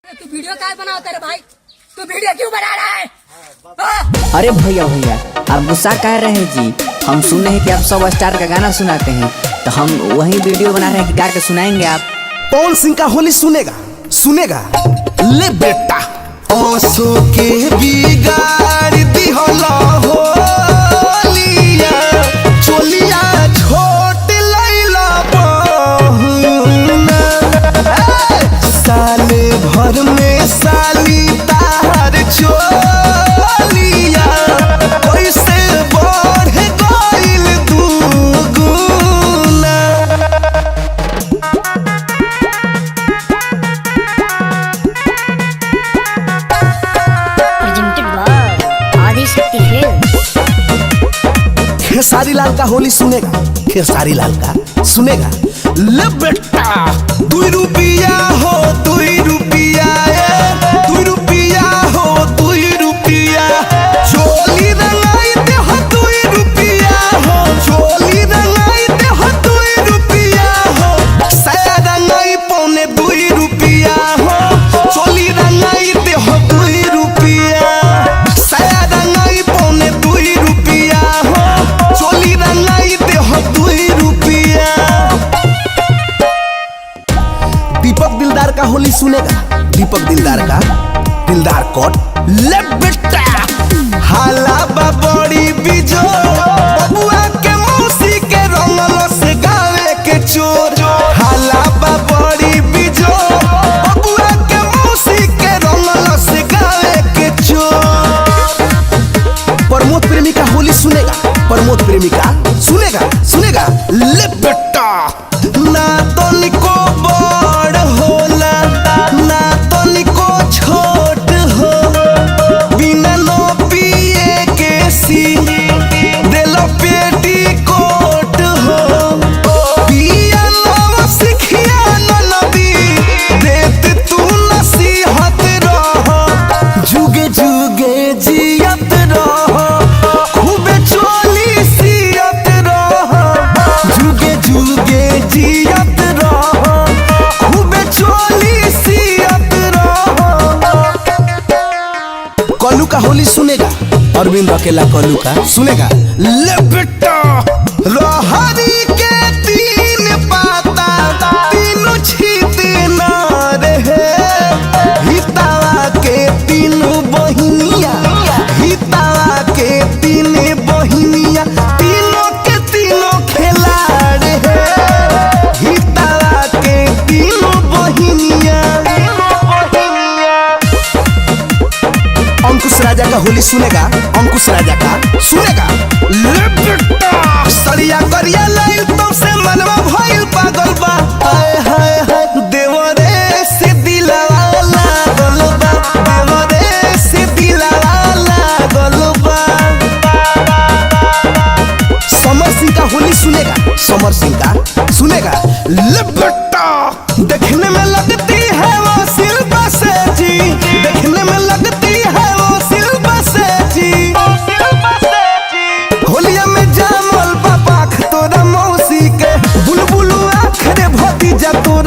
तू वीडियो क्या बनाता है भाई? तू वीडियो क्यों बना रहा है? अरे भैया आप गुस्सा कर रहे हैं जी। हम सुने हैं कि आप सब स्टार का गाना सुनाते हैं, तो हम वही वीडियो बना रहे हैं कि गा के सुनाएंगे आप। पवन सिंह का होली सुनेगा ले बेटा ओसो के बिगाड़ दिहला होलिया चोलिया छोट लैला बहुना साले भर में साली तार चोलिया कैसे बढ़ गइल दुगुना। खेसारी लाल का होली सुनेगा, खेसारी लाल का सुनेगा ले बेटा 2 रुपया हो 2 रुपया 2 रुपया हो 2 रुपया चोली रंगाई दे हो 2 रुपया हो चोली रंगाई दे हो 2 रुपया हो साया रंगाई पौने 2 रुपया हो चोली रंगाई दे हो 2 रुपया साया रंगाई पौने 2 रुपया हो चोली रंगाई दे हो 2 रुपया। दीपक दिलदार का होली सुनेगा, दीपक दिलदार का दिलदार कोट ले बेटा हाला बड़ी बिजो बबुआ के मौसी के रंगलो से गावे के चोर हाला बड़ी बिजो बबुआ के मौसी के रंगलो से गावे के चोर। प्रमोद प्रेमी का होली सुनेगा, प्रमोद प्रेमी का सुनेगा ले बेटा ना तो निको बड़ होला ना तो निको छोट हो बिना नो पिए के सी देलो पेटी कोट हो पिया नो सिखिया नो नदी देत तू नसीहत रहो जुगे जुगे जियत रहो खूबे चोली सियत रहो जुगे जुगे जियत रहो खूबे चोली सियत रहो। कल्लू का होली सुनेगा, अरविंद अकेला कल्लू का सुनेगा ले बेटा रहरी के 3 पाता 3 छित न रहे हितावा के 3 बहिनिया हितावा के 3 बहिनिया तीनों के तीनों खिलाड़ है हितावा के 3 बहिनिया। अंकुश राजा का होली सुनेगा, अंकुश राजा का सुनेगा ले बेटा सरिया करिया लाइल तो से मनवा भइल पागल बा हाय हाय हाय देवरे से दिलवा लागल बा देवरे से दिलवा लागल बा। समर सिंह का होली सुनेगा, समर सिंह का सुनेगा ले बेटा देखने में लगती है वो सिल्वा से जी देखने में लगती है वो सिल्वा से जी होलिया में जामल बाबा तोरा मौसी के बुलबुल आखरे भतीजा तोरा